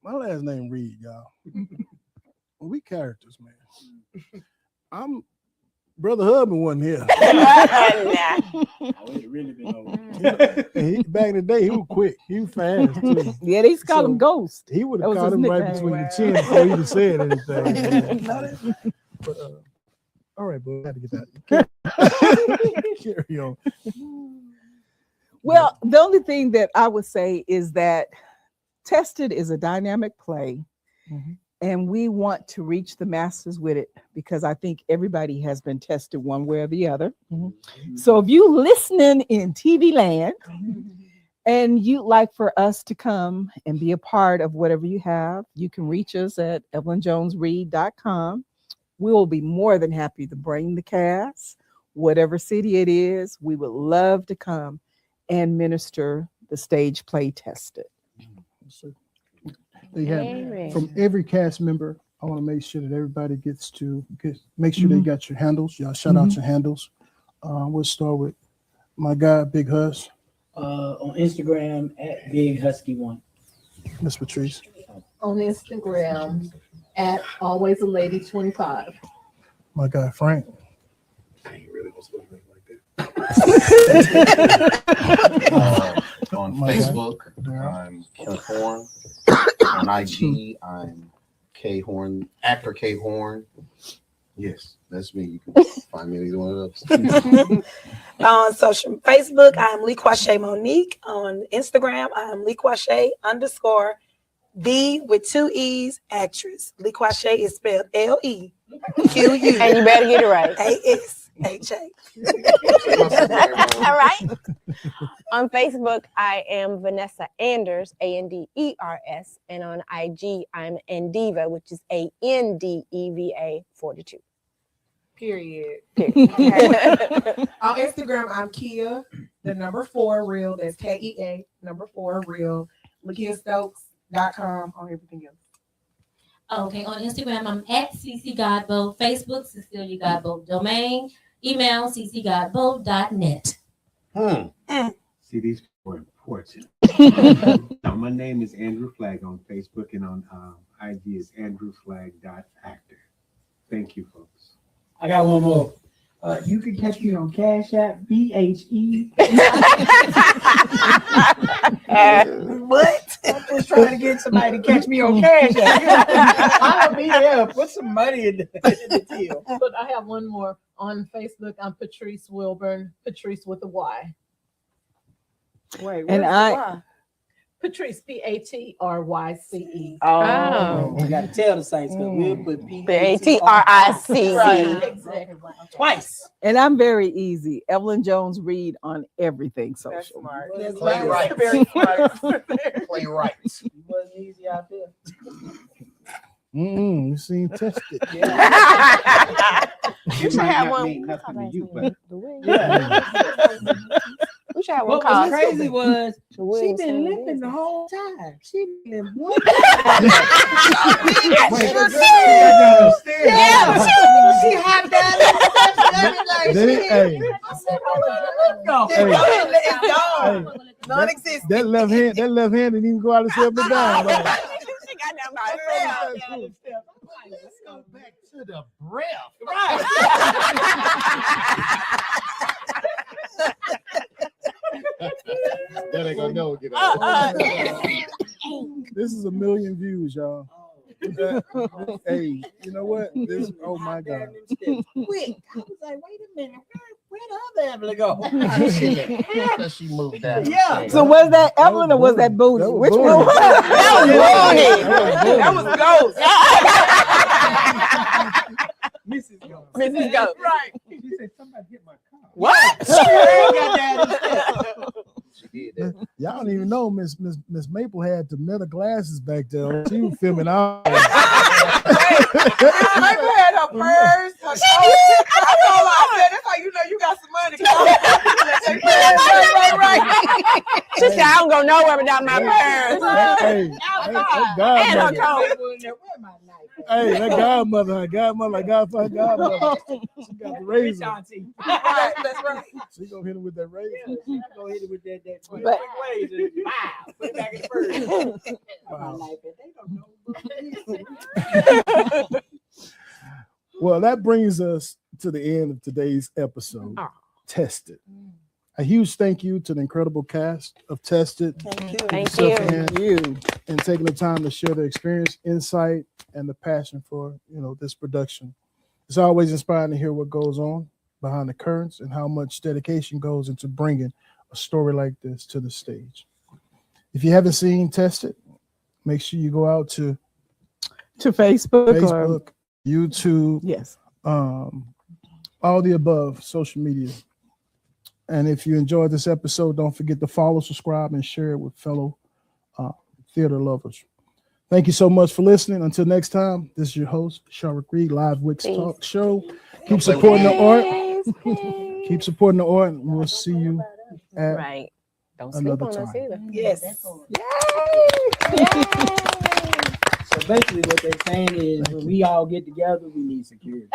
My last name Reed, y'all. We characters, man. I'm Brother Hubman wasn't here. Really been over. Back in the day, he was quick. He was fast too. Yeah, they used to call him Ghost. He would That have was caught his him right nickname. between the chin before he even said anything. But all right, bro, I had to get that. Carry on. Well, the only thing that I would say is that Tested is a dynamic play, and we want to reach the masses with it because I think everybody has been tested one way or the other. So if you listening in TV land and you'd like for us to come and be a part of whatever you have, you can reach us at evelynjonesreed.com. We will be more than happy to bring the cast, whatever city it is. We would love to come and minister the stage play Tested. They have Amen. from every cast member. I want to make sure that everybody make sure they got your handles. Y'all shout out your handles. We'll start with my guy, Big Hus. On Instagram at Big Husky One. Miss Patrice. On Instagram at Always a Lady 25. My guy, Frank. I ain't really supposed to look like that. On My Facebook, guy. I'm Ken Horn. On IG, I'm K Horn, actor K Horn. Yes, that's me. You can find me on either one of those. On social Facebook, I'm Lwts Monique. On Instagram, I'm Lwts_ B with 2 E's actress. Lwts is spelled LEQU. And you better get it right. ASHA. All right. On Facebook, I am Vanessa Anders, ANDERS, and on IG, I'm Andiva, which is ANDEVA 42. Period. On Instagram, I'm Kia, the number 4 real. That's KEA, number 4 real. LakiaStokes.com on everything else. Okay, on Instagram, I'm at CC Godbolt. Facebook, Cecilia Godbolt. Domain, email, ccgodbolt.net. See, these people are important. My name is Andrew Flagg on Facebook, and on IG is andrewflag.actor. Thank you, folks. I got one more. You can catch me on Cash App, BHE. What? I'm just trying to get somebody to catch me on Cash App. I'll be there. Put some money in the deal. But I have one more. On Facebook, I'm Patrice Wilburn, Patrice with a Y. Wait, And Patrice, PATRYCE. Oh. You got to tell the Saints because we'll put PATRICE. Right, exactly. twice. And I'm very easy. Evelyn Jones Reed on everything social. That's Playwright. very smart. Playwright. It wasn't easy out there. You seen Tested. You should have one. Mean nothing to you, but We should have one What called. was crazy was she Williams been Family limping the Business. whole time. She been what? She hopped down and everything. Hey, Non-existent. that left hand didn't even go out and step it down. Like, She got down by herself. Let's go back to the breath. Right. That ain't gonna never get out. This is 1 million views, y'all. Hey, you know what? This, oh my God. Quick. I was like, wait a minute. Where the other Evelyn go? Because she moved out. Yeah. So was that Evelyn or was that Booty? That was Which Booty. one was That was Booty. That was Ghost. Mrs. Ghost. Mrs. Ghost. Right. She said somebody hit my car. What? She did that. Y'all don't even know Miss Maple had the meta glasses back there. She was filming out. Maple had her purse. Her coat. I told her, I said, that's how you know you got some money. Right. She said, I don't go nowhere without my purse. Hey, that godmother. Hey, that godmother, her godmother. She got the razor. That's right. She gonna hit him with that razor. She gonna hit it with that quick But- ways and wow, put it back in the purse. Wow. They don't know. Well, that brings us to the end of today's episode. Tested. A huge thank you to the incredible cast of Tested. Thank you. And taking the time to share their experience, insight, and the passion for this production. It's always inspiring to hear what goes on behind the curtains and how much dedication goes into bringing a story like this to the stage. If you haven't seen Tested, make sure you go out to Facebook, YouTube, Yes. all the above social media. And if you enjoyed this episode, don't forget to follow, subscribe, and share it with fellow theater lovers. Thank you so much for listening. Until next time, this is your host, Sharwick Reed, Live Wicks Talk Show. Keep supporting the art. Keep supporting the art, and we'll see you at Right. Don't sleep another on us time. either. Yes. So basically what they're saying is when we all get together, we need security.